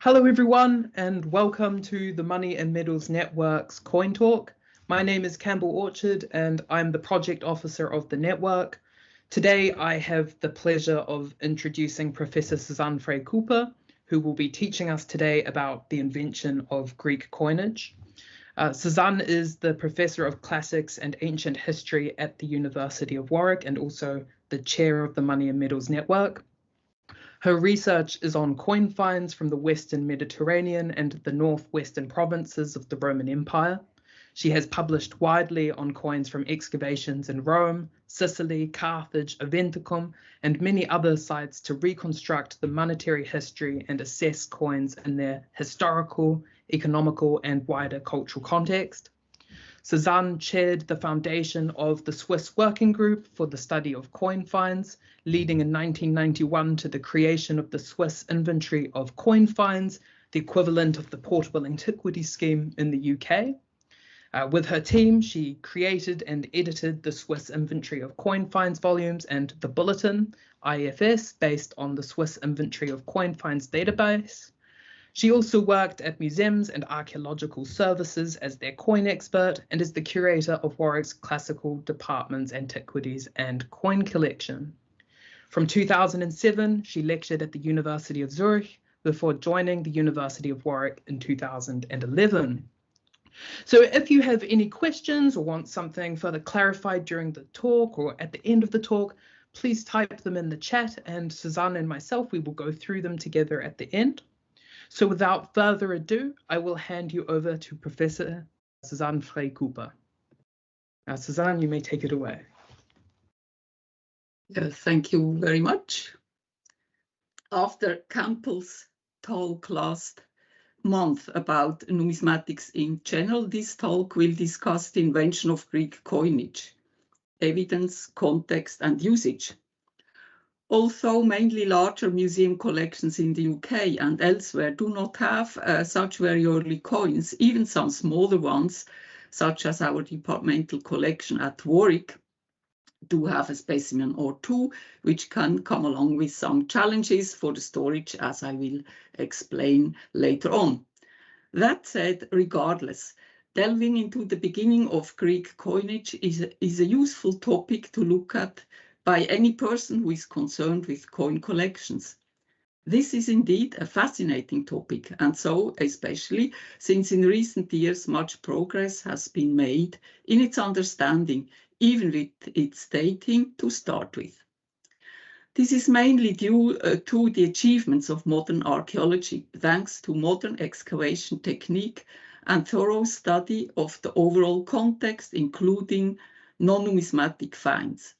Hello everyone and welcome to the Money and Metals Network's Coin Talk. My name is Campbell Orchard and I'm the project officer of the network. Today I have the pleasure of introducing Professor Suzanne Frey-Kupper, who will be teaching us today about the invention of Greek coinage. Suzanne is the Professor of Classics and Ancient History at the University of Warwick and also the chair of the Money and Metals Network. Her research is on coin finds from the Western Mediterranean and the northwestern provinces of the Roman Empire. She has published widely on coins from excavations in Rome, Sicily, Carthage, Aventicum, and many other sites to reconstruct the monetary history and assess coins in their historical, economical, and wider cultural context. Suzanne chaired the foundation of the Swiss Working Group for the study of coin finds, leading in 1991 to the creation of the Swiss Inventory of Coin Finds, the equivalent of the Portable Antiquity Scheme in the UK. With her team, she created and edited the Swiss Inventory of Coin Finds volumes and the Bulletin, IFS, based on the Swiss Inventory of Coin Finds database. She also worked at museums and archaeological services as their coin expert and is the curator of Warwick's Classical Department's Antiquities and Coin Collection. From 2007, she lectured at the University of Zurich before joining the University of Warwick in 2011. So if you have any questions or want something further clarified during the talk or at the end of the talk, please type them in the chat and Suzanne and myself, we will go through them together at the end. So without further ado, I will hand you over to Professor Suzanne Frey-Kupper. Now, Suzanne, you may take it away. Thank you very much. After Campbell's talk last month about numismatics in general, this talk will discuss the invention of Greek coinage, evidence, context, and usage. Although mainly larger museum collections in the UK and elsewhere do not have such very early coins, even some smaller ones, such as our departmental collection at Warwick, do have a specimen or two, which can come along with some challenges for the storage, as I will explain later on. That said, regardless, delving into the beginning of Greek coinage is a useful topic to look at by any person who is concerned with coin collections. This is indeed a fascinating topic, and so especially since in recent years much progress has been made in its understanding, even with its dating to start with. This is mainly due to the achievements of modern archaeology, thanks to modern excavation technique and thorough study of the overall context, including non-numismatic finds.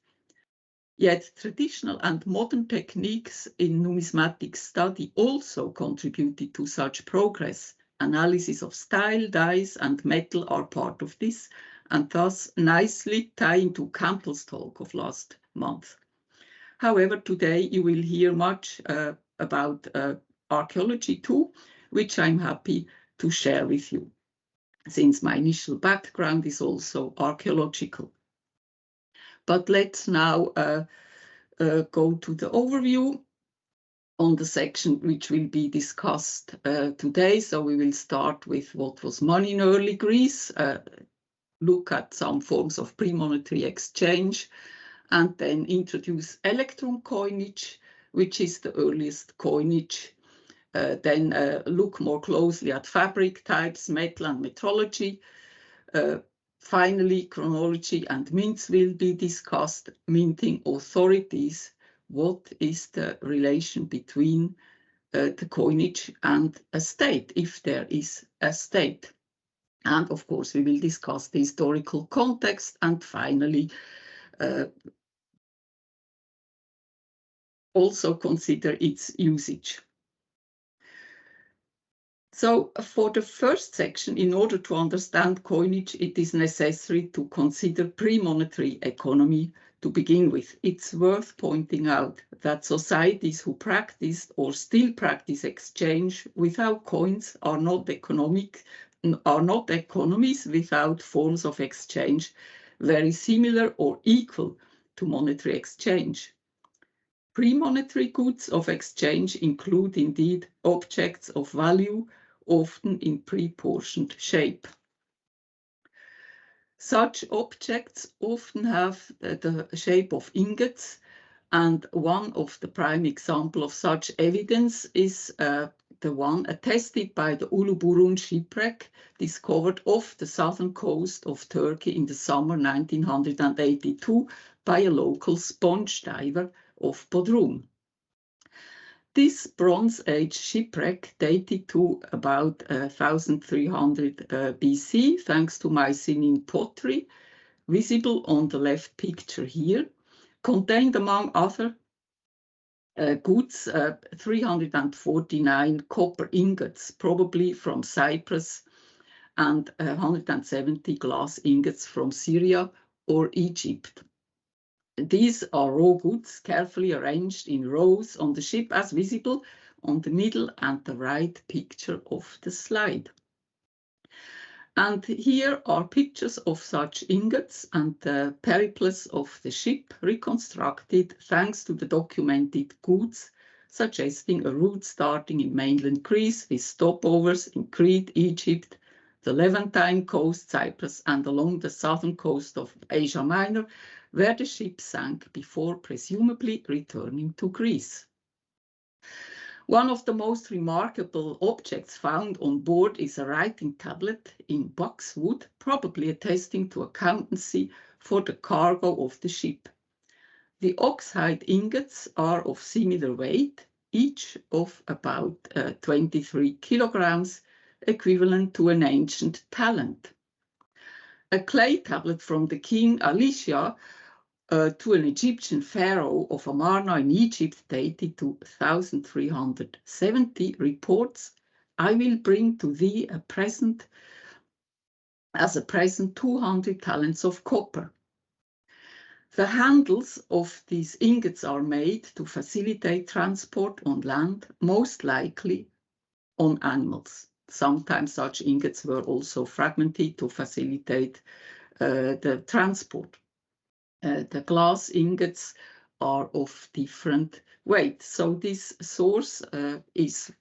Yet traditional and modern techniques in numismatic study also contributed to such progress. Analysis of style, dyes, and metal are part of this, and thus nicely tie into Campbell's talk of last month. However, today you will hear much about archaeology too, which I'm happy to share with you, since my initial background is also archaeological. But let's now go to the overview on the section which will be discussed today. So we will start with what was money in early Greece, look at some forms of pre-monetary exchange, and then introduce Electrum coinage, which is the earliest coinage. Then look more closely at fabric types, metal and metrology. Finally, chronology and mints will be discussed, minting authorities. What is the relation between the coinage and a state, if there is a state? And of course, we will discuss the historical context and finally also consider its usage. So for the first section, in order to understand coinage, it is necessary to consider pre-monetary economy to begin with. It's worth pointing out that societies who practiced or still practice exchange without coins are not economies without forms of exchange very similar or equal to monetary exchange. Pre-monetary goods of exchange include indeed objects of value, often in pre-portioned shape. Such objects often have the shape of ingots, and one of the prime examples of such evidence is the one attested by the Uluburun shipwreck discovered off the southern coast of Turkey in the summer 1982 by a local sponge diver of Bodrum. This Bronze Age shipwreck dated to about 1300 BC, thanks to Mycenaean pottery, visible on the left picture here, contained among other goods 349 copper ingots, probably from Cyprus, and 170 glass ingots from Syria or Egypt. These are raw goods carefully arranged in rows on the ship as visible on the middle and the right picture of the slide. And here are pictures of such ingots and the periplus of the ship reconstructed thanks to the documented goods, suggesting a route starting in mainland Greece with stopovers in Crete, Egypt, the Levantine coast, Cyprus, and along the southern coast of Asia Minor, where the ship sank before presumably returning to Greece. One of the most remarkable objects found on board is a writing tablet in boxwood, probably attesting to accountancy for the cargo of the ship. The oxhide ingots are of similar weight, each of about 23 kilograms, equivalent to an ancient talent. A clay tablet from the king Alicia to an Egyptian pharaoh of Amarna in Egypt dated to 1370 reports, "I will bring to thee a present 200 talents of copper." The handles of these ingots are made to facilitate transport on land, most likely on animals. Sometimes such ingots were also fragmented to facilitate the transport. The glass ingots are of different weight. So this source is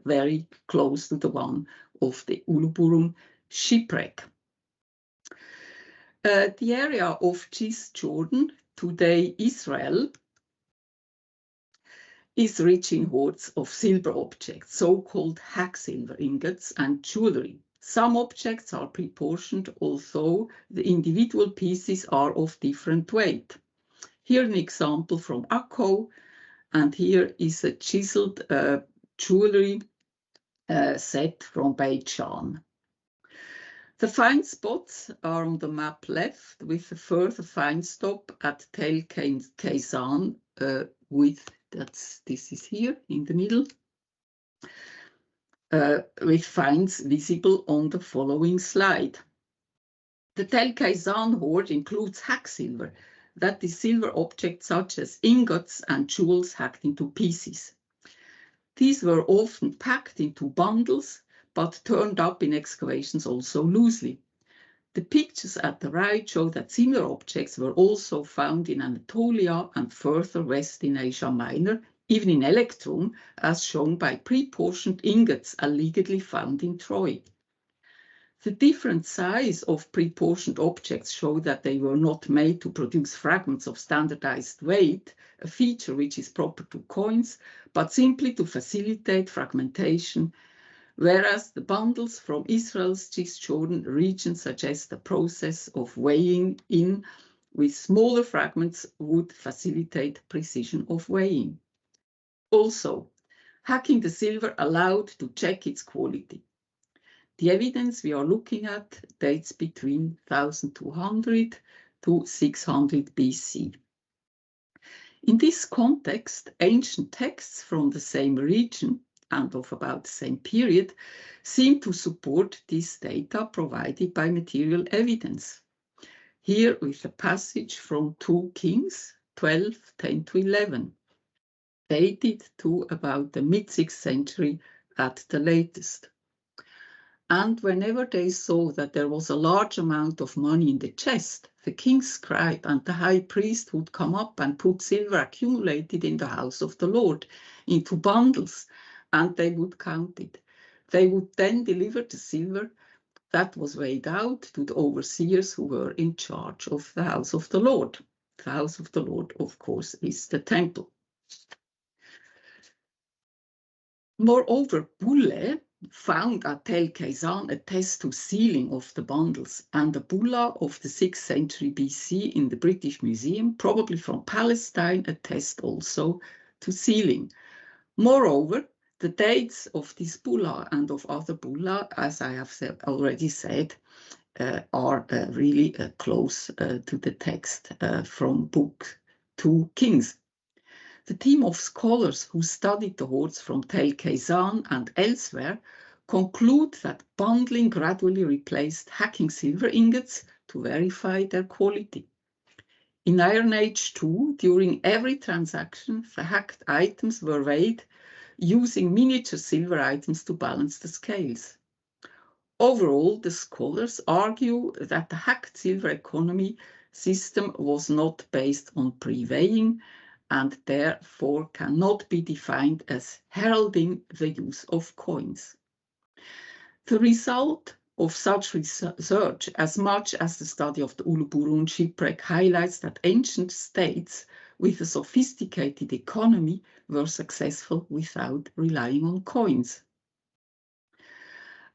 very close to the one of the Uluburun shipwreck. The area of Cisjordan, today Israel, is rich in hoards of silver objects, so-called Hacksilber ingots and jewelry. Some objects are proportioned, although the individual pieces are of different weight. Here an example from Akko, and here is a chiseled jewelry set from Beit-Shan. The find spots are on the map left, with a further find stop at Tel Kaysan, this is here in the middle, with finds visible on the following slide. The Tel Kaysan hoard includes hacksilber, that is silver objects such as ingots and jewels hacked into pieces. These were often packed into bundles, but turned up in excavations also loosely. The pictures at the right show that similar objects were also found in Anatolia and further west in Asia Minor, even in Electrum, as shown by pre-portioned ingots allegedly found in Troy. The different size of pre-portioned objects show that they were not made to produce fragments of standardized weight, a feature which is proper to coins, but simply to facilitate fragmentation, whereas the bundles from Israel's Cisjordan region suggest the process of weighing in with smaller fragments would facilitate precision of weighing. Also, hacking the silver allowed to check its quality. The evidence we are looking at dates between 1200 to 600 BC. In this context, ancient texts from the same region and of about the same period seem to support this data provided by material evidence. Here with a passage from 2 Kings 12:10-11, dated to about the mid-6th century at the latest. And whenever they saw that there was a large amount of money in the chest, the king's scribe and the high priest would come up and put silver accumulated in the house of the Lord into bundles, and they would count it. They would then deliver the silver that was weighed out to the overseers who were in charge of the house of the Lord. The house of the Lord, of course, is the temple. Moreover, Bulle found at Tel Kaisan attest to sealing of the bundles, and a bulla of the 6th century BC in the British Museum, probably from Palestine, attest also to sealing. Moreover, the dates of this bulla and of other bulla, as I have already said, are really close to the text from Book 2 Kings. The team of scholars who studied the hoards from Tel Kaisan and elsewhere conclude that bundling gradually replaced hacking silver ingots to verify their quality. In Iron Age too, during every transaction, the hacked items were weighed using miniature silver items to balance the scales. Overall, the scholars argue that the hacked silver economy system was not based on pre-weighing and therefore cannot be defined as heralding the use of coins. The result of such research, as much as the study of the Uluburun shipwreck, highlights that ancient states with a sophisticated economy were successful without relying on coins.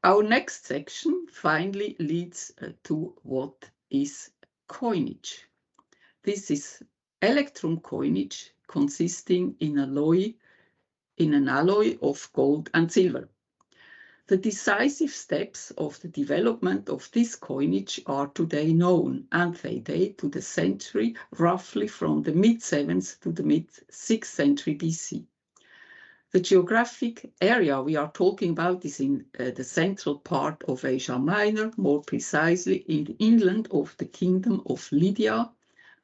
Our next section finally leads to what is coinage. This is Electrum coinage consisting in an alloy of gold and silver. The decisive steps of the development of this coinage are today known, and they date to the century roughly from the mid-7th to the mid-6th century BC. The geographic area we are talking about is in the central part of Asia Minor, more precisely in the inland of the Kingdom of Lydia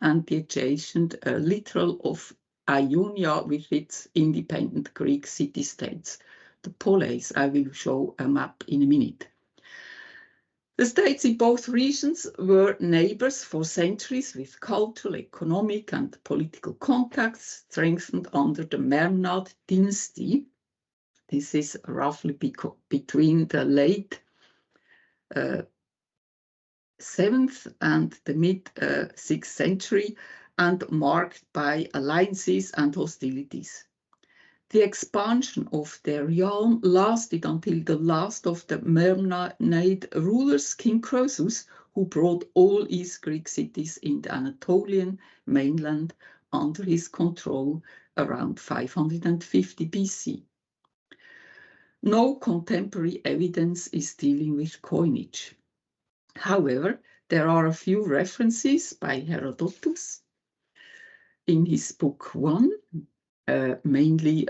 and the adjacent littoral of Ionia with its independent Greek city-states, the poleis. I will show a map in a minute. The states in both regions were neighbors for centuries with cultural, economic, and political contacts strengthened under the Memnad dynasty. This is roughly between the late 7th and the mid-6th century, and marked by alliances and hostilities. The expansion of their realm lasted until the last of the Memnonide rulers, King Croesus, who brought all East Greek cities in the Anatolian mainland under his control around 550 BC. No contemporary evidence is dealing with coinage. However, there are a few references by Herodotus in his book 1, mainly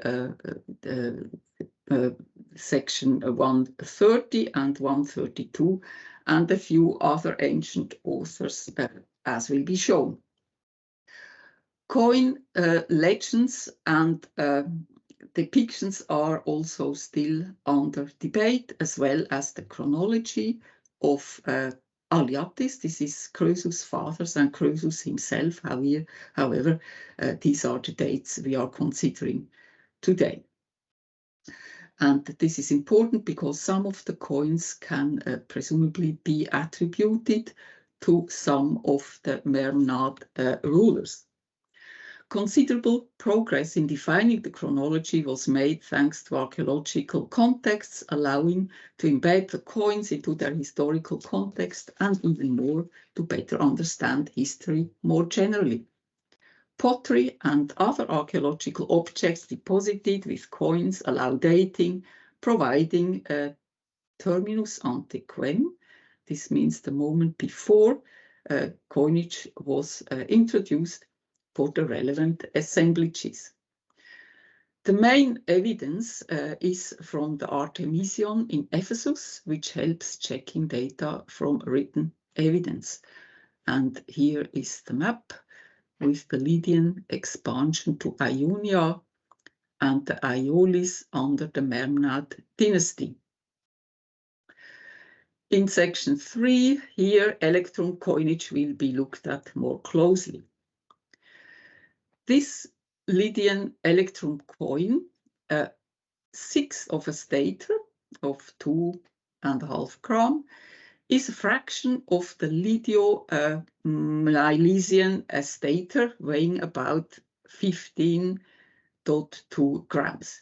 section 130 and 132, and a few other ancient authors, as will be shown. Coin legends and depictions are also still under debate, as well as the chronology of Aliatis. This is Croesus' fathers and Croesus himself. However, these are the dates we are considering today. And this is important because some of the coins can presumably be attributed to some of the Memnad rulers. Considerable progress in defining the chronology was made thanks to archaeological contexts, allowing to embed the coins into their historical context and even more to better understand history more generally. Pottery and other archaeological objects deposited with coins allow dating, providing a terminus ante quem. This means the moment before coinage was introduced for the relevant assemblages. The main evidence is from the Artemision in Ephesus, which helps checking data from written evidence. And here is the map with the Lydian expansion to Ionia and the Aeolis under the Memnad dynasty. In section 3, here, electrum coinage will be looked at more closely. This Lydian electrum coin, 1/6 of a stater of 2.5 grams, is a fraction of the Lydio-Milesian stater, weighing about 15.2 grams.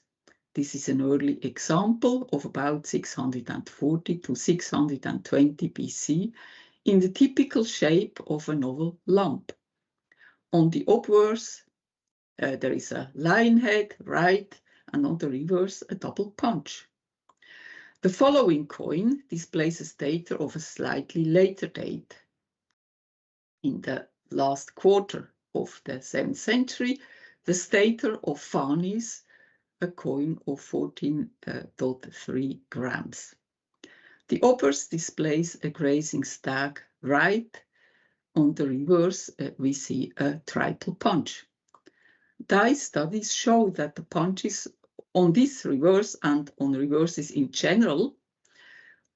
This is an early example of about 640 to 620 BC in the typical shape of a novel lamp. On the obverse, there is a lion head, right, and on the reverse, a double punch. The following coin displays a stater of a slightly later date. In the last quarter of the 7th century, the stater of Phanis, a coin of 14.3 grams. The obverse displays a grazing stag right. On the reverse, we see a triple punch. Die studies show that the punches on this reverse and on reverses in general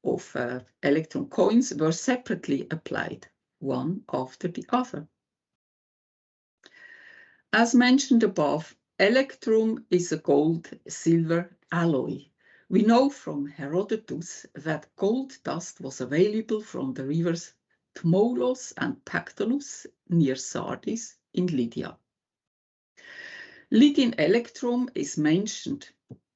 of electrum coins were separately applied, one after the other. As mentioned above, electrum is a gold-silver alloy. We know from Herodotus that gold dust was available from the rivers Tmoulos and Pactolus near Sardis in Lydia. Lydian electrum is mentioned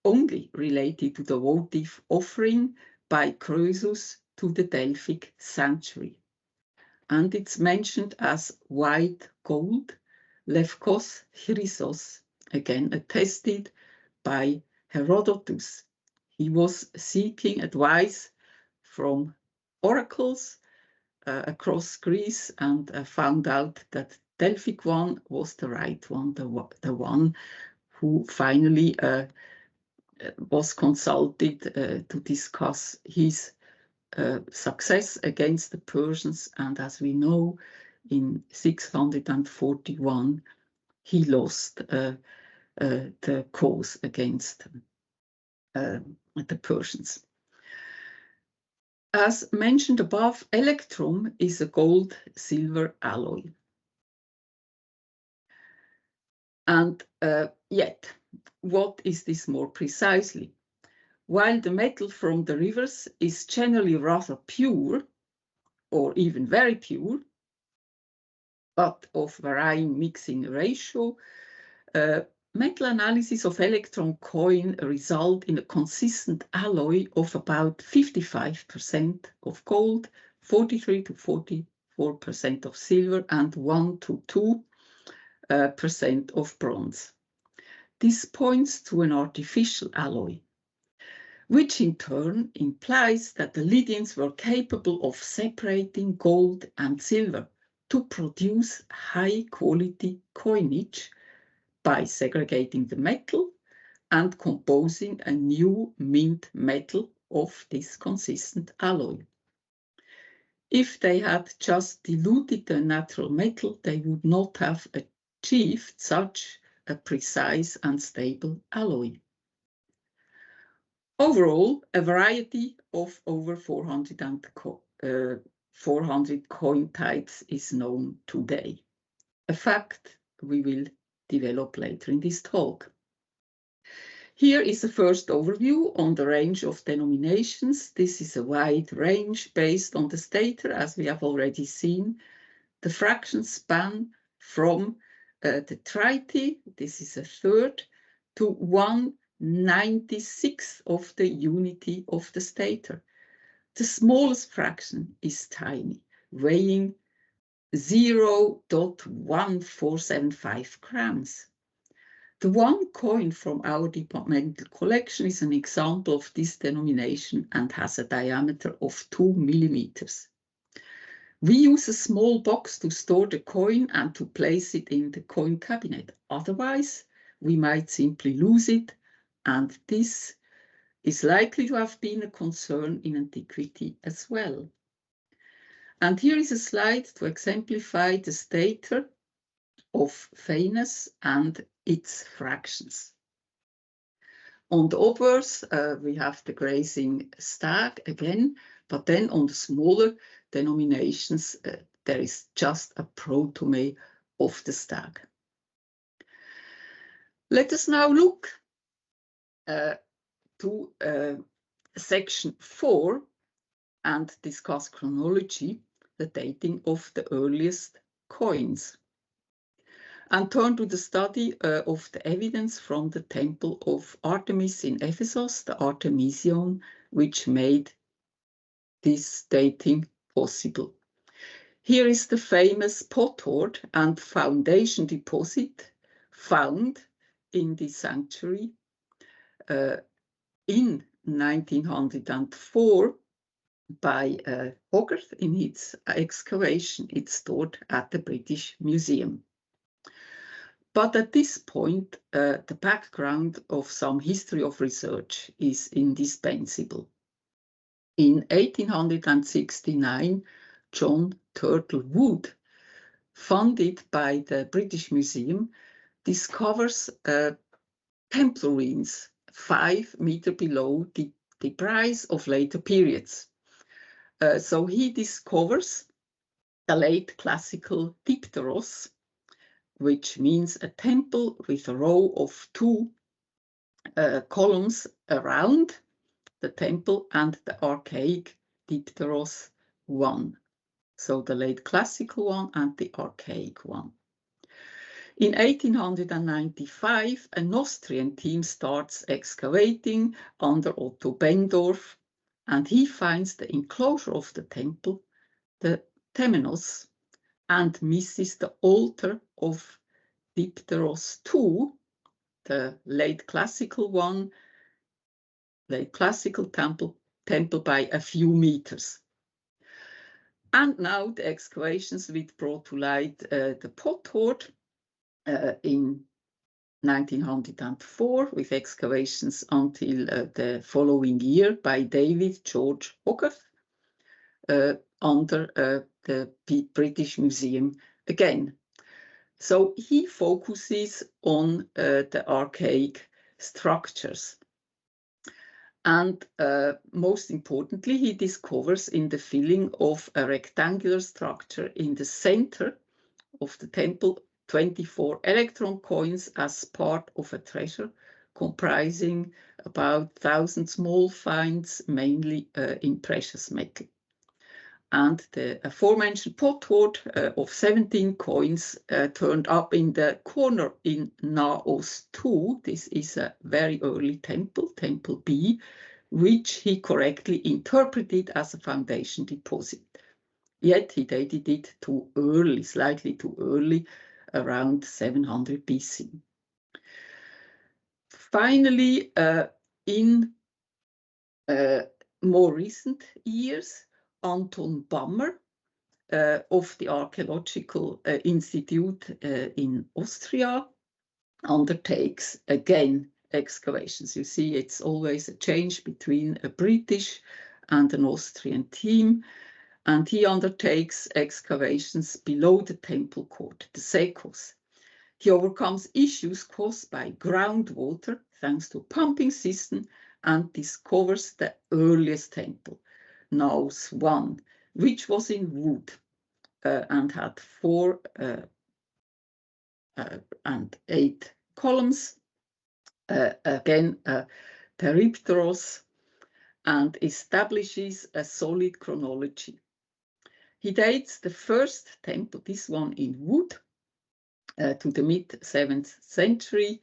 only related to the votive offering by Croesus to the Delphic sanctuary. And it's mentioned as white gold, levkos chrysos, again attested by Herodotus. He was seeking advice from oracles across Greece and found out that Delphic one was the right one, the one who finally was consulted to discuss his success against the Persians. And as we know, in 641, he lost the cause against the Persians. As mentioned above, electrum is a gold-silver alloy. And yet, what is this more precisely? While the metal from the rivers is generally rather pure, or even very pure, but of varying mixing ratio, metal analysis of electrum coin result in a consistent alloy of about 55% of gold, 43 to 44% of silver, and 1 to 2% of bronze. This points to an artificial alloy, which in turn implies that the Lydians were capable of separating gold and silver to produce high-quality coinage by segregating the metal and composing a new mint metal of this consistent alloy. If they had just diluted the natural metal, they would not have achieved such a precise and stable alloy. Overall, a variety of over 400 coin types is known today, a fact we will develop later in this talk. Here is a first overview on the range of denominations. This is a wide range based on the stater, as we have already seen. The fractions span from the triti, this is a third, to 1/96 of the unity of the stater. The smallest fraction is tiny, weighing 0.1475 grams. The one coin from our departmental collection is an example of this denomination and has a diameter of 2 millimeters. We use a small box to store the coin and to place it in the coin cabinet. Otherwise, we might simply lose it, and this is likely to have been a concern in antiquity as well. And here is a slide to exemplify the stater of Phoenicia and its fractions. On the obverse, we have the grazing stag again, But then on the smaller denominations, there is just a protome of the stag. Let us now look to section 4 and discuss chronology, the dating of the earliest coins, and turn to the study of the evidence from the temple of Artemis in Ephesus, the Artemision, which made this dating possible. Here is the famous pot hoard and foundation deposit found in the sanctuary in 1904 by Hogarth in its excavation. It's stored at the British Museum. But at this point, the background of some history of research is indispensable. In 1869, John Turtle Wood, funded by the British Museum, discovers temple ruins 5 meters below the debris of later periods. So he discovers the late classical dipteros, which means a temple with a row of 2 columns around the temple, and the archaic dipteros 1. So the late classical one and the archaic one. In 1895, an Austrian team starts excavating under Otto Bendorf, and he finds the enclosure of the temple, the temenos, and misses the altar of Dipteros II, the late classical one, late classical temple by a few meters. And now the excavations which brought to light the pot hoard in 1904, with excavations until the following year by David George Hogarth under the British Museum again. So he focuses on the archaic structures. And most importantly, he discovers in the filling of a rectangular structure in the center of the temple 24 electrum coins as part of a treasure comprising about 1,000 small finds, mainly in precious metal. And the aforementioned pot hoard of 17 coins turned up in the corner in Naos 2. This is a very early temple, Temple B, which he correctly interpreted as a foundation deposit. Yet he dated it too early, slightly too early, around 700 BC. Finally, in more recent years, Anton Bammer of the Archaeological Institute in Austria undertakes again excavations. You see, it's always a change between a British and an Austrian team, and he undertakes excavations below the temple court, the sekos. He overcomes issues caused by groundwater thanks to a pumping system and discovers the earliest temple, Naos 1, which was in wood and had 4 and 8 columns, again peripteros, and establishes a solid chronology. He dates the first temple, this one in wood, to the mid-7th century,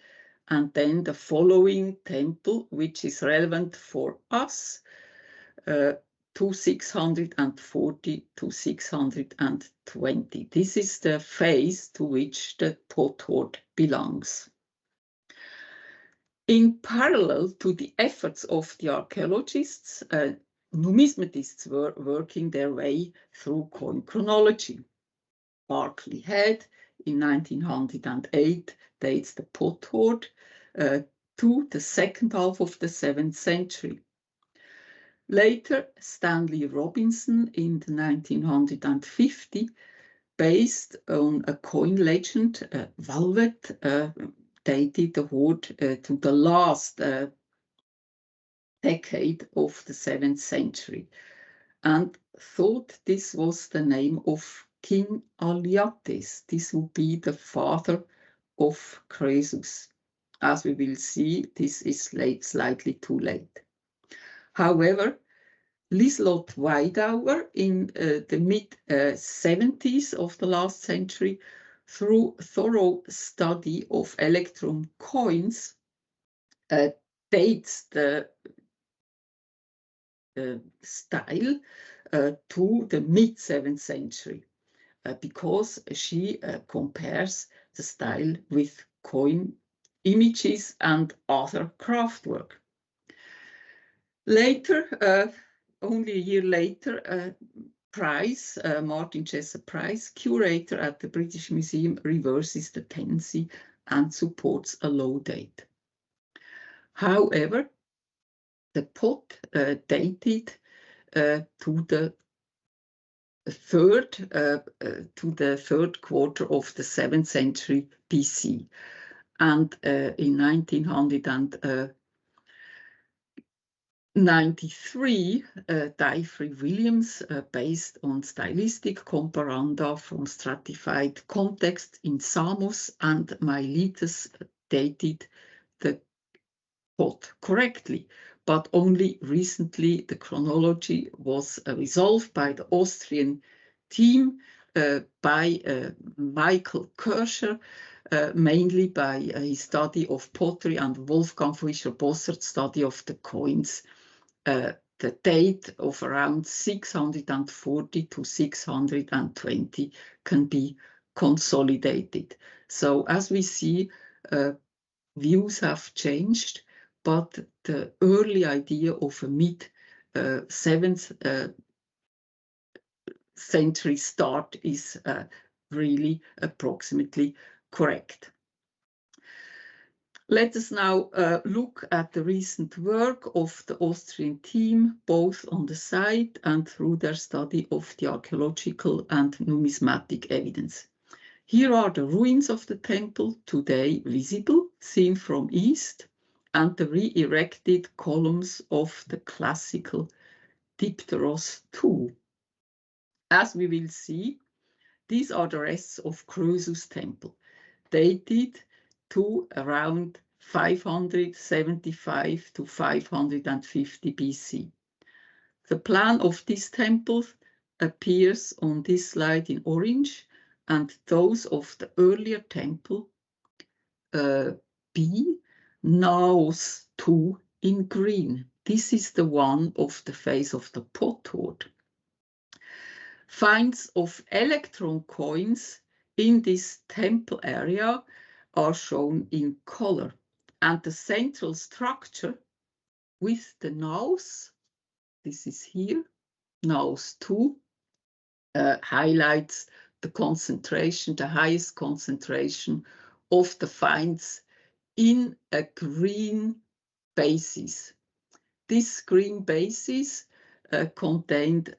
and then the following temple, which is relevant for us, to 640 to 620. This is the phase to which the pot hoard belongs. In parallel to the efforts of the archaeologists, numismatists were working their way through coin chronology. Barclay Head in 1908 dates the pot hoard to the second half of the 7th century. Later, Stanley Robinson in 1950, based on a coin legend, Valvet, dated the hoard to the last decade of the 7th century. and thought this was the name of King Aliates. This would be the father of Croesus. As we will see, this is slightly too late. However, Liselott Weidauer in the mid-70s of the last century, through thorough study of electrum coins, dates the style to the mid-7th century because she compares the style with coin images and other craftwork. Later, only a year later, Price, Martin Chesser Price, curator at the British Museum, reverses the tendency and supports a low date. However, the pot dated to the third quarter of the 7th century BC, and in 1993, Difrey Williams, based on stylistic comparanda from stratified context in Samos and Miletus, dated the pot correctly, but only recently the chronology was resolved by the Austrian team, by Michael Kirscher, mainly by his study of pottery, and Wolfgang Fischer-Bossert study of the coins. The date of around 640 to 620 can be consolidated. So as we see, views have changed, but the early idea of a mid-7th century start is really approximately correct. Let us now look at the recent work of the Austrian team, both on the site and through their study of the archaeological and numismatic evidence. Here are the ruins of the temple, today visible, seen from east, and the re-erected columns of the classical Dipteros II. As we will see, these are the rests of Croesus' temple, dated to around 575 to 550 BC. The plan of this temple appears on this slide in orange, and those of the earlier temple, B, Naos II, in green. This is the one of the face of the pot hoard. Finds of electrum coins in this temple area are shown in color, and the central structure with the naos, this is here, naos 2, highlights the concentration, the highest concentration of the finds in a green basis. This green basis contained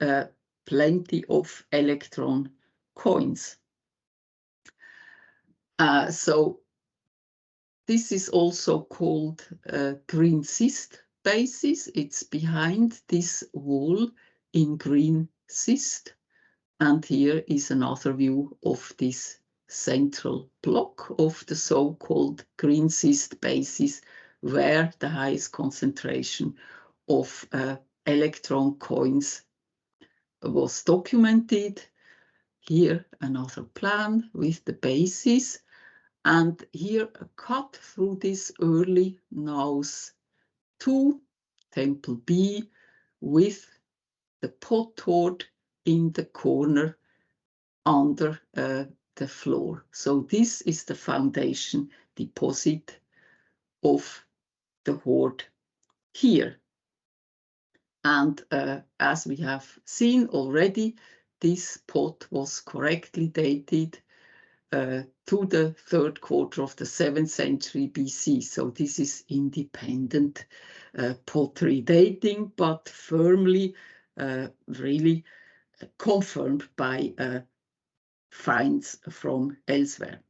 plenty of electron coins. So this is also called green cyst basis. It's behind this wall in green cyst. And here is another view of this central block of the so-called green cyst basis, where the highest concentration of electron coins was documented. Here another plan with the basis, and here a cut through this early Naos 2, Temple B, with the pot hoard in the corner under the floor. So this is the foundation deposit of the hoard here. And as we have seen already, this pot was correctly dated to the third quarter of the 7th century BC. So this is independent pottery dating, but firmly really confirmed by finds from elsewhere.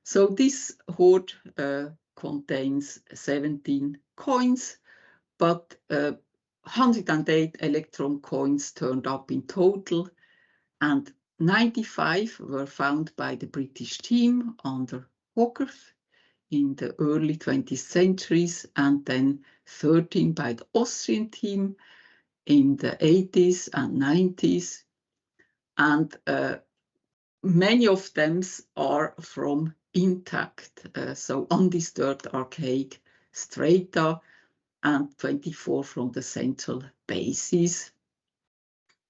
So this hoard contains 17 coins, but 108 electrum coins turned up in total, and 95 were found by the British team under Hogarth in the early 20th centuries, and then 13 by the Austrian team in the 80s and 90s. And many of them are from intact, so undisturbed archaic strata, and 24 from the central bases,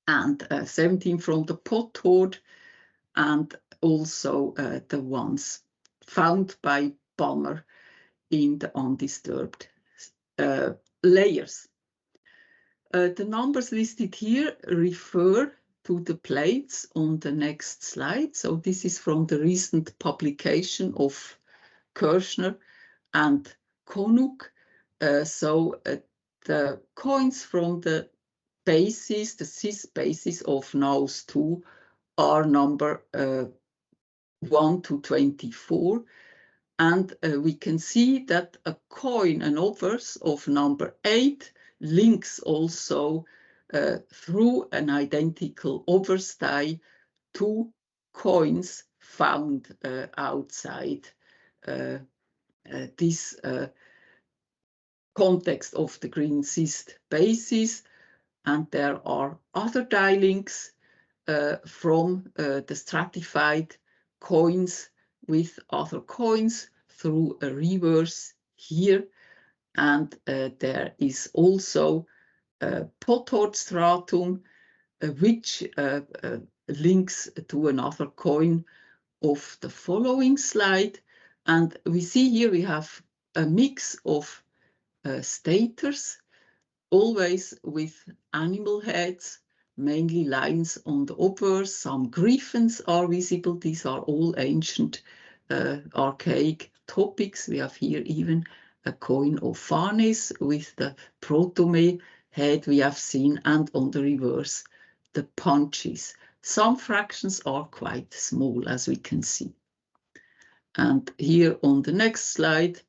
and 17 from the pot hoard, and also the ones found by Balmer in the undisturbed layers. The numbers listed here refer to the plates on the next slide. So this is from the recent publication of Kirschner and Konuk. The coins from the bases, the Cis bases of Naus 2, are number 1 to 24. And we can see that a coin, an obverse of number 8, links also through an identical obverse die to coins found outside this context of the green cyst bases. And there are other die links from the stratified coins with other coins through a reverse here. And there is also a pot hoard stratum, which links to another coin of the following slide. And we see here we have a mix of staters, always with animal heads, mainly lines on the obverse. Some griffins are visible. These are all ancient archaic topics. We have here even a coin of Phanes with the protome head we have seen, and on the reverse the punches. Some fractions are quite small, as we can see. And here on the next slide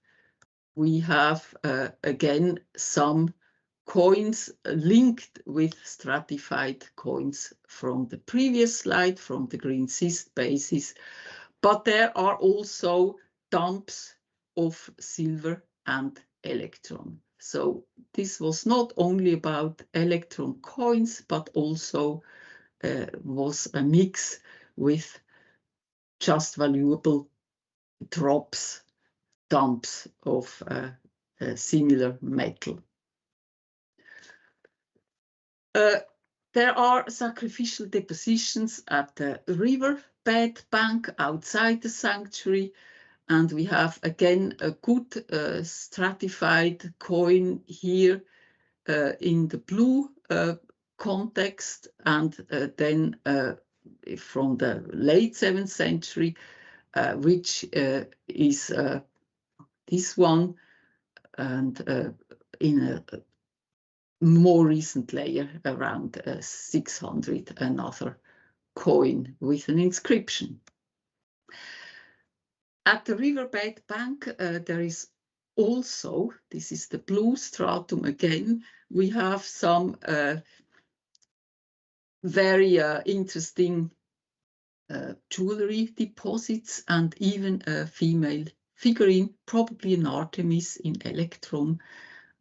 we have again some coins linked with stratified coins from the previous slide, from the green cyst bases, but there are also dumps of silver and electrum. So this was not only about electrum coins, but also was a mix with just valuable drops, dumps of similar metal. There are sacrificial depositions at the riverbed bank outside the sanctuary, and we have again a good stratified coin here in the blue context, and then from the late 7th century, which is this one, and in a more recent layer around 600, another coin with an inscription. At the riverbed bank, there is also, this is the blue stratum again, we have some very interesting jewelry deposits, and even a female figurine, probably an Artemis in electrum,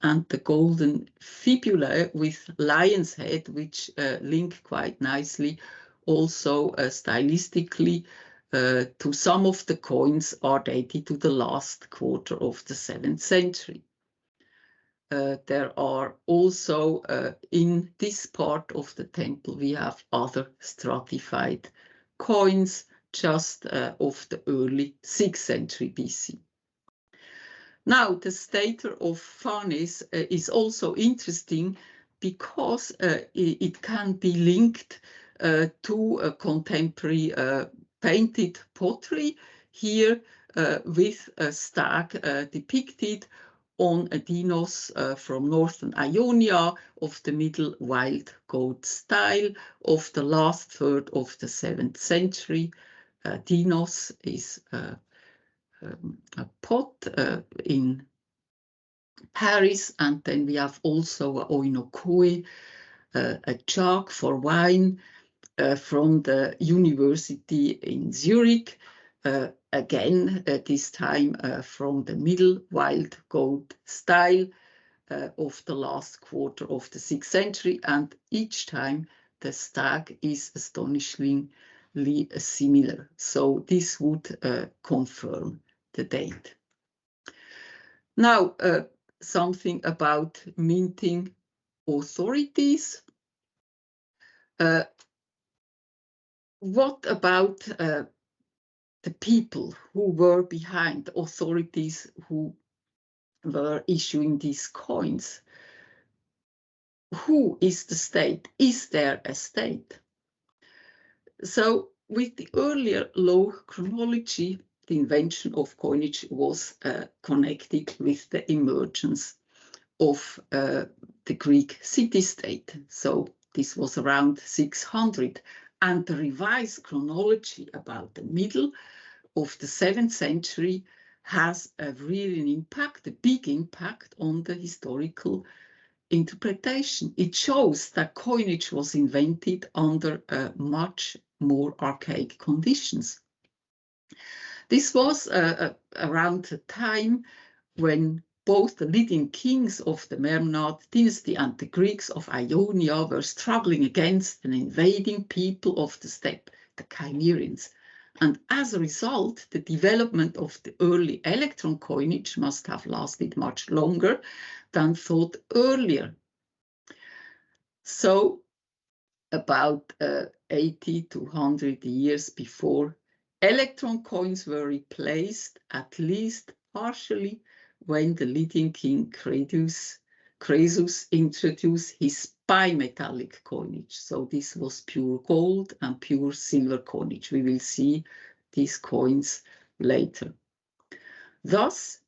and the golden fibula with lion's head, which link quite nicely also stylistically to some of the coins are dated to the last quarter of the 7th century. There are also in this part of the temple we have other stratified coins just of the early 6th century BC. Now, the stater of Phanes is also interesting because it can be linked to a contemporary painted pottery here with a stag depicted on a dinos from northern Ionia of the middle wild goat style of the last third of the 7th century. Dinos is a pot in Paris, and then we have also a oinokoe, a jug for wine from the university in Zurich. Again, this time from the middle wild gold style of the last quarter of the 6th century, and each time the stag is astonishingly similar. So this would confirm the date. Now, something about minting authorities. What about the people who were behind, the authorities who were issuing these coins? Who is the state? Is there a state? So with the earlier low chronology, the invention of coinage was connected with the emergence of the Greek city-state. So this was around 600. And the revised chronology about the middle of the 7th century has a really impact, a big impact on the historical interpretation. It shows that coinage was invented under much more archaic conditions. This was around the time when both the leading kings of the Memnad dynasty and the Greeks of Ionia were struggling against an invading people of the steppe, the Cimmerians. And as a result, the development of the early electron coinage must have lasted much longer than thought earlier. So about 80 to 100 years before, electron coins were replaced, at least partially, when the leading king Croesus introduced his bimetallic coinage. So this was pure gold and pure silver coinage. We will see these coins later. Thus,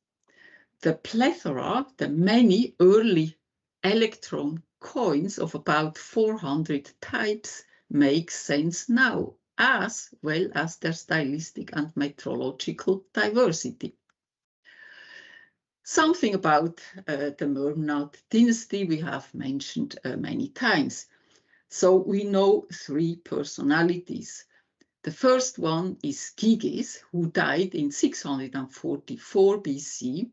the plethora, the many early electron coins of about 400 types makes sense now, as well as their stylistic and metrological diversity. Something about the Memnad dynasty we have mentioned many times. So we know 3 personalities. The first one is Gyges, who died in 644 BC,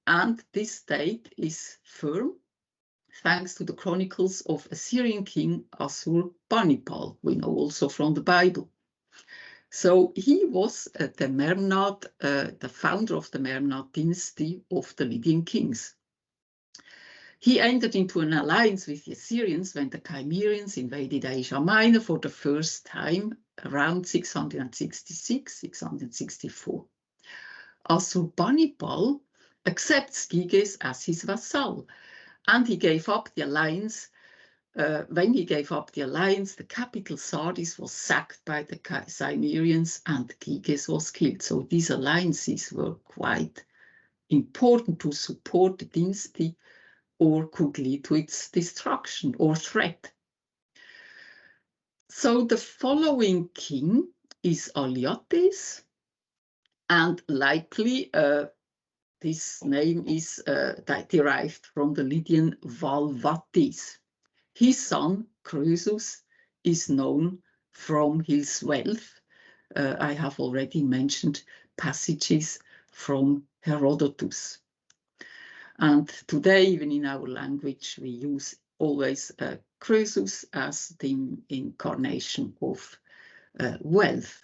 and this date is firm thanks to the chronicles of Assyrian king Assur-banipal, we know also from the Bible. So he was the Memnad, the founder of the Memnad dynasty of the Lydian kings. He entered into an alliance with the Assyrians when the Cimmerians invaded Asia Minor for the first time around 666, 664. Assur-banipal accepts Gyges as his vassal, and he gave up the alliance. When he gave up the alliance, the capital Sardis was sacked by the Cimmerians and Gyges was killed. So these alliances were quite important to support the dynasty or could lead to its destruction or threat. So the following king is Alyattes, and likely this name is derived from the Lydian Valvatis. His son, Croesus, is known from his wealth. I have already mentioned passages from Herodotus. And today, even in our language, we use always Croesus as the incarnation of wealth.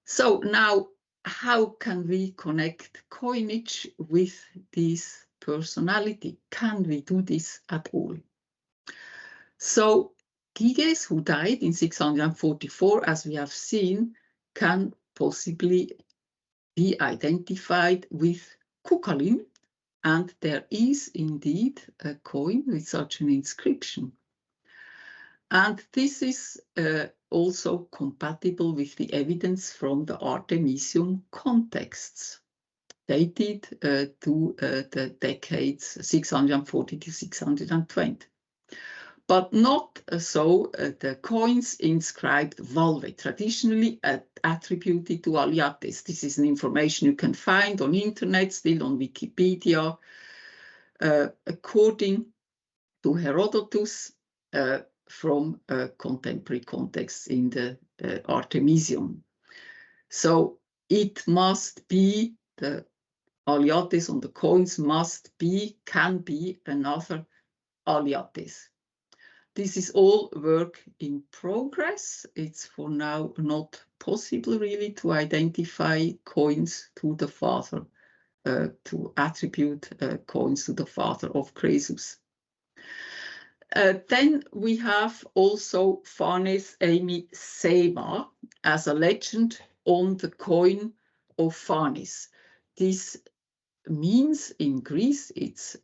So now, how can we connect coinage with this personality? Can we do this at all? So Gyges, who died in 644, as we have seen, can possibly be identified with Cuchulainn, and there is indeed a coin with such an inscription. And this is also compatible with the evidence from the Artemisium contexts, dated to the decades 640 to 620. but not so the coins inscribed valve, traditionally attributed to Aliates. This is an information you can find on internet, still on Wikipedia. According to Herodotus, from contemporary contexts in the Artemision. So it must be, the Aliates on the coins can be another Aliates. This is all work in progress. It's for now not possible really to identify coins to the father, to attribute coins to the father of Croesus. Then we have also Phanes Emi Sema as a legend on the coin of Phanes. This means in Greece it's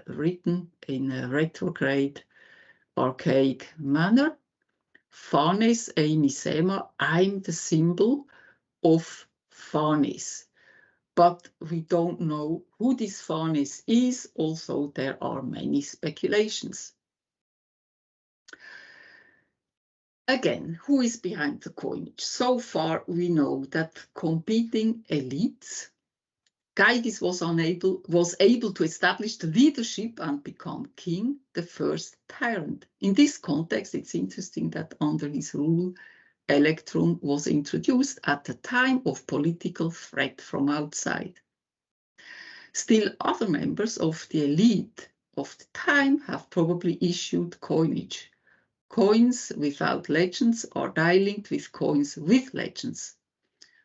written in a retrograde archaic manner. Phanes Emi Sema, I'm the symbol of Phanes. But we don't know who this Phanes is, also there are many speculations. Again, who is behind the coinage? So far, we know that competing elites, Gyges was able to establish the leadership and become king, the first tyrant. In this context, it's interesting that under his rule, Electrum was introduced at the time of political threat from outside. Still, other members of the elite of the time have probably issued coinage. Coins without legends are linked with coins with legends.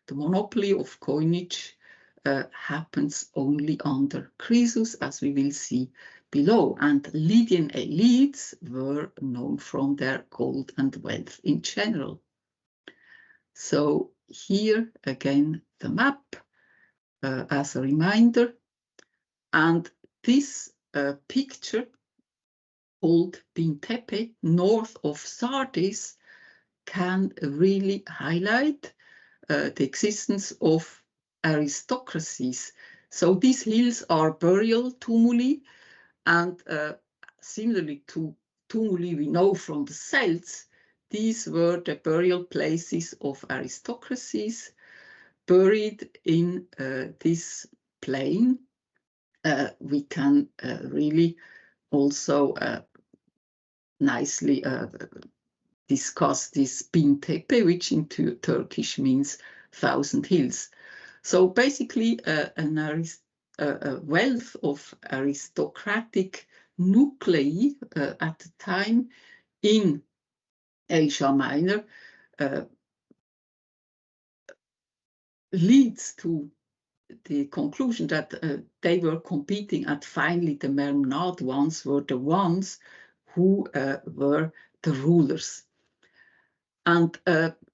The monopoly of coinage happens only under Croesus, as we will see below, and Lydian elites were known from their gold and wealth in general. So here again the map as a reminder, and this picture called Bintepe, north of Sardis, can really highlight the existence of aristocracies. So these hills are burial tumuli, and similarly to tumuli we know from the Celts, these were the burial places of aristocracies buried in this plain. We can really also nicely discuss this Bintepe, which in Turkish means 1,000 hills. So basically a wealth of aristocratic nuclei at the time in Asia Minor leads to the conclusion that they were competing, and finally the Memnad ones were the ones who were the rulers. And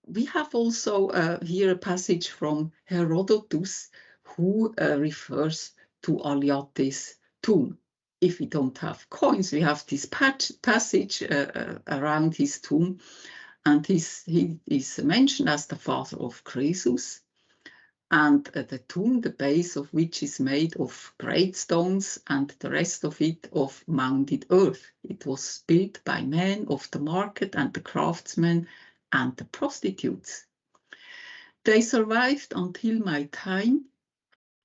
we have also here a passage from Herodotus who refers to Aliates' tomb. If we don't have coins, we have this passage around his tomb, and he is mentioned as the father of Croesus. And the tomb, the base of which is made of great stones and the rest of it of mounded earth. It was built by men of the market and the craftsmen and the prostitutes. They survived until my time.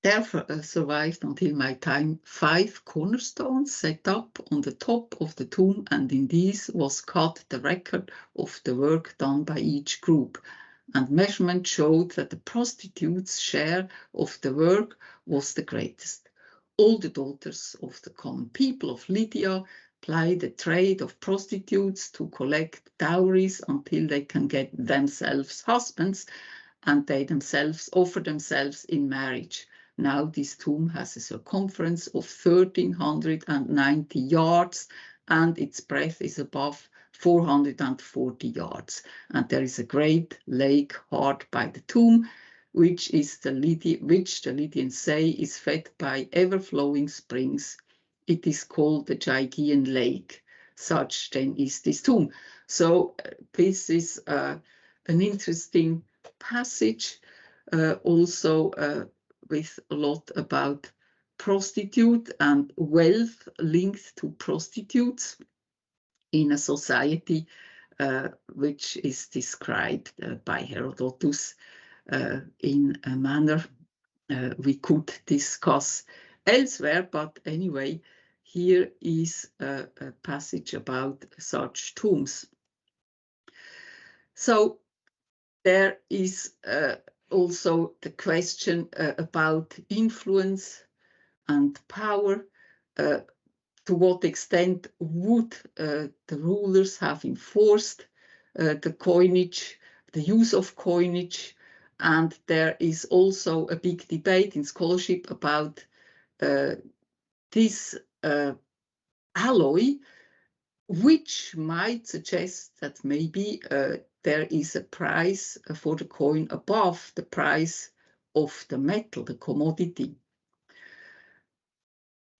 Therefore, survived until my time 5 cornerstones set up on the top of the tomb, and in these was cut the record of the work done by each group. And measurement showed that the prostitutes' share of the work was the greatest. All the daughters of the common people of Lydia ply the trade of prostitutes to collect dowries until they can get themselves husbands, and they themselves offer themselves in marriage. Now this tomb has a circumference of 1,390 yards, and its breadth is above 440 yards. And there is a great lake hard by the tomb, which the Lydians say is fed by ever-flowing springs. It is called the Gygaean Lake. Such then is this tomb. So this is an interesting passage, also with a lot about prostitute and wealth linked to prostitutes. in a society which is described by Herodotus in a manner we could discuss elsewhere, but anyway, here is a passage about such tombs. So there is also the question about influence and power. To what extent would the rulers have enforced the coinage, the use of coinage? And there is also a big debate in scholarship about this alloy, which might suggest that maybe there is a price for the coin above the price of the metal, the commodity.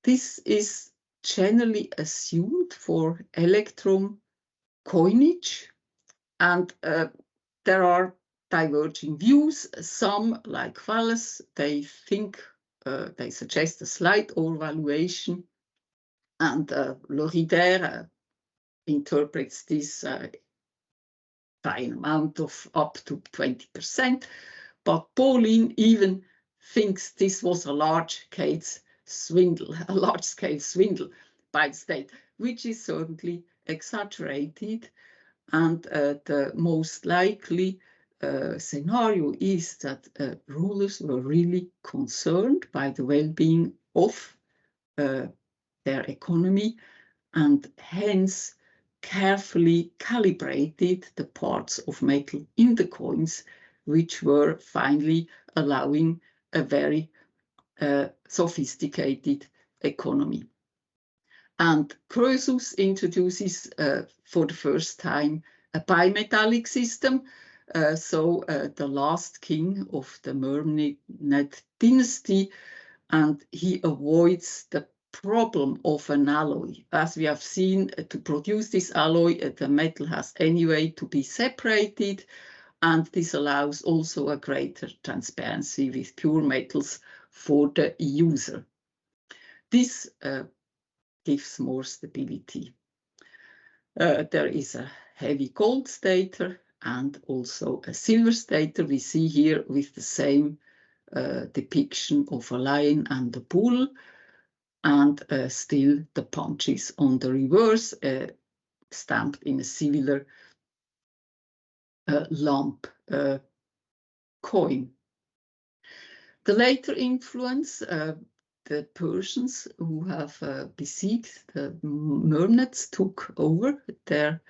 This is generally assumed for Electrum coinage, and there are diverging views. Some, like Wallace, they think they suggest a slight overvaluation, and Loridaire interprets this by an amount of up to 20%. But Pauline even thinks this was a large-scale swindle by the state, which is certainly exaggerated. And the most likely scenario is that rulers were really concerned by the well-being of their economy, and hence carefully calibrated the parts of metal in the coins, which were finally allowing a very sophisticated economy. And Croesus introduces for the first time a bimetallic system. So the last king of the Mermenid dynasty, and he avoids the problem of an alloy. As we have seen, to produce this alloy, the metal has anyway to be separated, and this allows also a greater transparency with pure metals for the user. This gives more stability. There is a heavy gold stater and also a silver stater. We see here with the same depiction of a lion and a bull, and still the punches on the reverse, stamped in a similar lump coin. The later influence, the Persians who have besieged the Mermenids took over their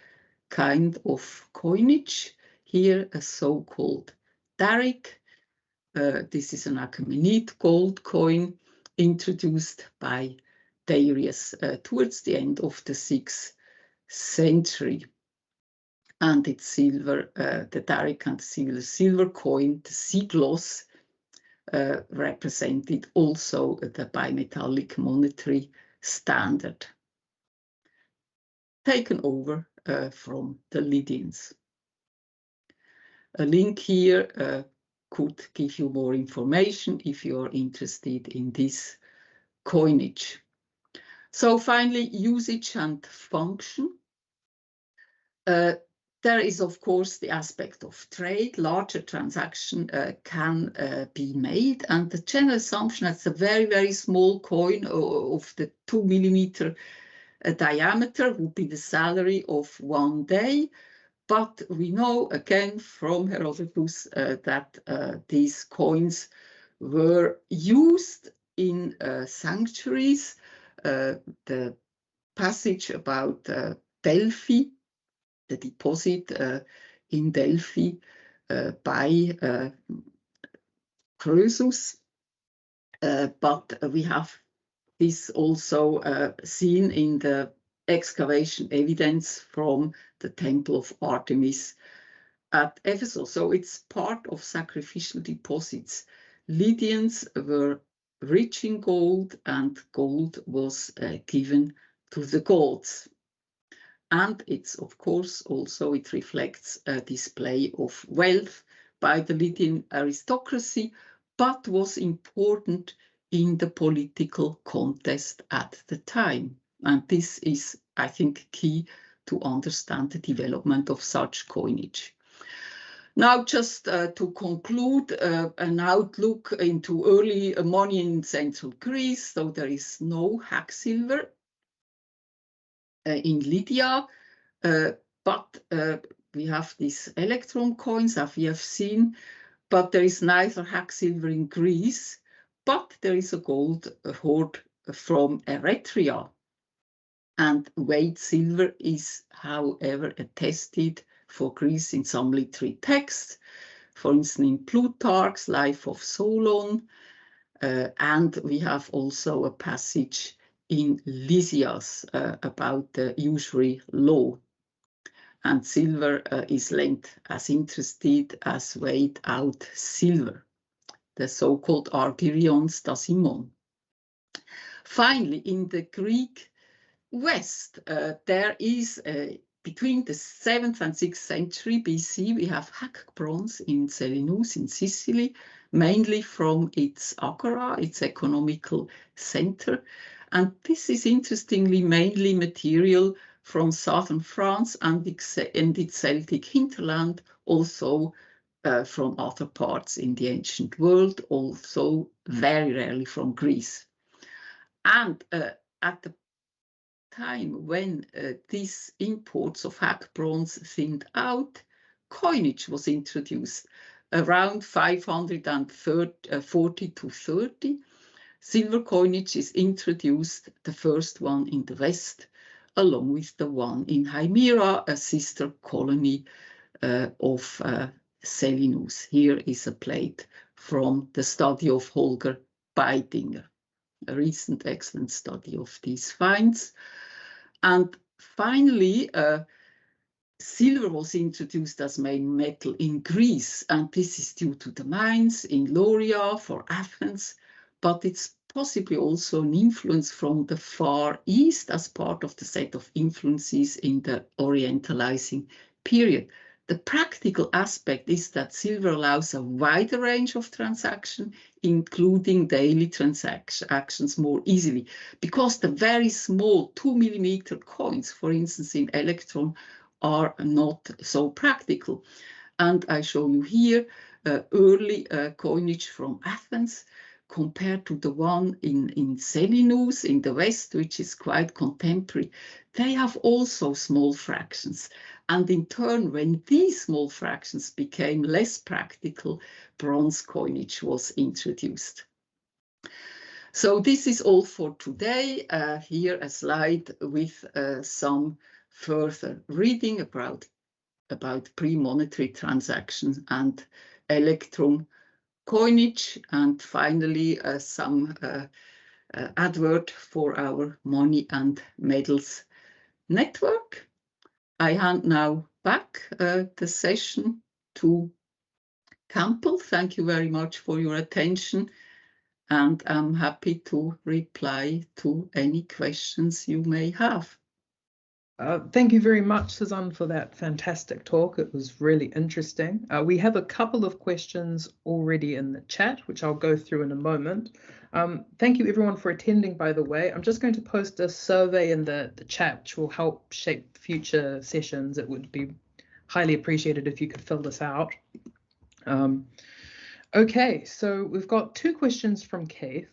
kind of coinage. Here a so-called daric. This is an Achaemenid gold coin introduced by Darius towards the end of the 6th century. And it's silver, the daric and silver coin, the siglos, represented also the bimetallic monetary standard, taken over from the Lydians. A link here could give you more information if you are interested in this coinage. So finally, usage and function. There is, of course, the aspect of trade. Larger transaction can be made, and the general assumption that's a very, very small coin of the 2 millimeter diameter would be the salary of one day. But we know again from Herodotus that these coins were used in sanctuaries. The passage about Delphi, the deposit in Delphi by Croesus, but we have this also seen in the excavation evidence from the temple of Artemis at Ephesus. So it's part of sacrificial deposits. Lydians were rich in gold, and gold was given to the gods. And it's, of course, also it reflects a display of wealth by the Lydian aristocracy, but was important in the political contest at the time. And this is, I think, key to understand the development of such coinage. Now, just to conclude, an outlook into early money in Central Greece. So there is no Hacksilber in Lydia, but we have these Electrum coins, as we have seen, but there is neither Hacksilber in Greece, but there is a gold hoard from Eritrea. And weight silver is, however, attested for Greece in some literary texts, for instance, in Plutarch's Life of Solon, and we have also a passage in Lysias about the usury law. And silver is lent as interested as weighed out silver, the so-called Argyrions da Simon. Finally, in the Greek West, there is between the 7th and 6th century BC, we have hack bronze in Selinus in Sicily, mainly from its agora, its economical center. And this is interestingly mainly material from southern France and its Celtic hinterland, also from other parts in the ancient world, also very rarely from Greece. And at the time when these imports of hack bronze thinned out, coinage was introduced around 540 to 30. Silver coinage is introduced, the first one in the West, along with the one in Hymera, a sister colony of Selinus. Here is a plate from the study of Holger Beidinger, a recent excellent study of these finds. And finally, silver was introduced as main metal in Greece, and this is due to the mines in Lauria for Athens, but it's possibly also an influence from the Far East as part of the set of influences in the Orientalizing period. The practical aspect is that silver allows a wider range of transactions, including daily transactions more easily, because the very small 2 millimeter coins, for instance, in Electrum, are not so practical. And I show you here early coinage from Athens compared to the one in Selinus in the West, which is quite contemporary. They have also small fractions. And in turn, when these small fractions became less practical, bronze coinage was introduced. So this is all for today. Here a slide with some further reading about pre-monetary transactions and Electrum coinage, and finally some advert for our Money and Medals network. I hand now back the session to Campbell. Thank you very much for your attention, and I'm happy to reply to any questions you may have. Thank you very much, Suzanne, for that fantastic talk. It was really interesting. We have a couple of questions already in the chat, which I'll go through in a moment. Thank you everyone for attending, by the way. I'm just going to post a survey in the chat, which will help shape future sessions. It would be highly appreciated if you could fill this out. Okay, so we've got two questions from Keith.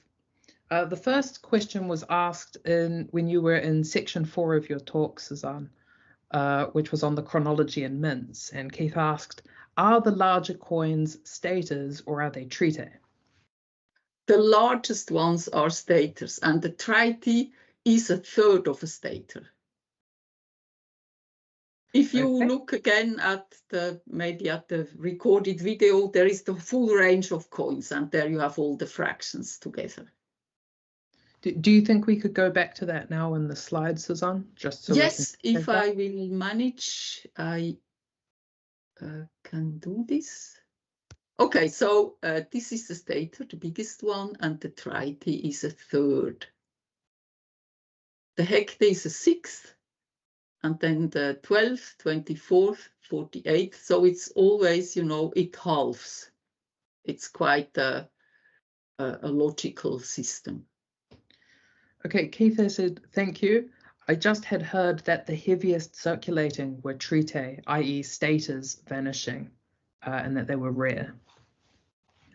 The first question was asked when you were in section 4 of your talk, Suzanne, which was on the chronology and mints. And Keith asked, are the larger coins staters or are they trite? The largest ones are staters, and the trite is a third of a stater. If you look again at maybe at the recorded video, there is the full range of coins, and there you have all the fractions together. Do you think we could go back to that now in the slides, Suzanne? Just so yes, if I will manage, I can do this. Okay, so this is the stater, the biggest one, and the trite is a third. The hecta is a sixth, and then the 12th, 24th, 48th. So it's always, you know, it halves. It's quite a logical system. Okay, Keith has said, thank you. I just had heard that the heaviest circulating were trite, i.e. staters vanishing, and that they were rare.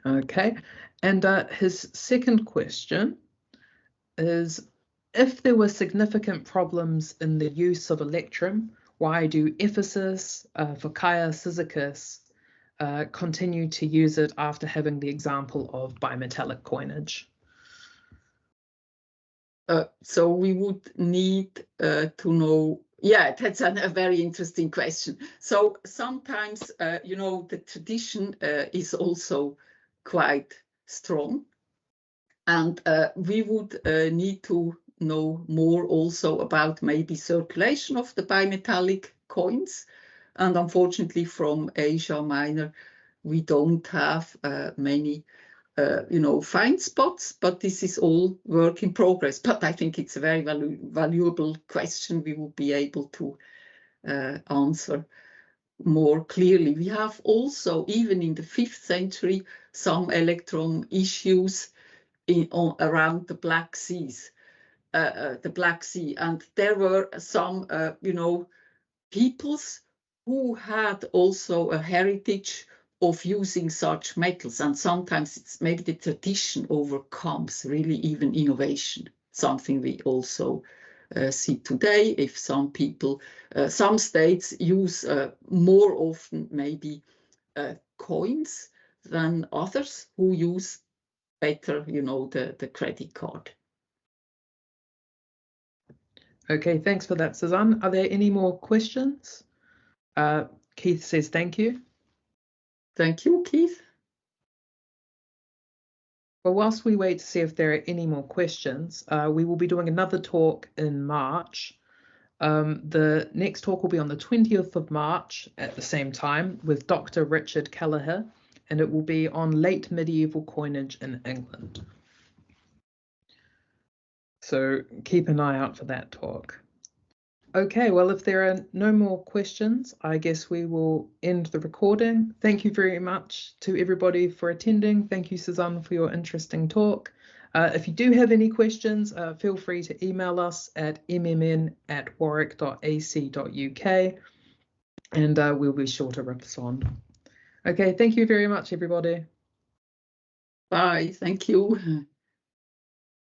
Okay, and his second question is, if there were significant problems in the use of Electrum, why do Ephesus, Phocaea, Cyzicus continue to use it after having the example of bimetallic coinage? So we would need to know. Yeah, that's a very interesting question. So sometimes, you know, the tradition is also quite strong. And we would need to know more also about maybe circulation of the bimetallic coins. And unfortunately, from Asia Minor, we don't have many you know, find spots, but this is all work in progress. But I think it's a very valuable question we will be able to answer more clearly. We have also, even in the 5th century, some electron issues around the Black Seas, the Black Sea, and there were some, you know, peoples who had also a heritage of using such metals, and sometimes it's maybe the tradition overcomes really even innovation, something we also see today. If some people, some states use more often maybe coins than others who use better, you know, the credit card. Okay, thanks for that, Suzanne. Are there any more questions? Keith says thank you. Thank you, Keith. Well, whilst we wait to see if there are any more questions, we will be doing another talk in March. The next talk will be on the 20th of March at the same time with Dr. Richard Kelleher, and it will be on late medieval coinage in England. So keep an eye out for that talk. Okay, well, if there are no more questions, I guess we will end the recording. Thank you very much to everybody for attending. Thank you, Suzanne, for your interesting talk. If you do have any questions, feel free to email us at mmn@warwick.ac.uk, and we'll be sure to respond. Okay, thank you very much, everybody. Bye, thank you.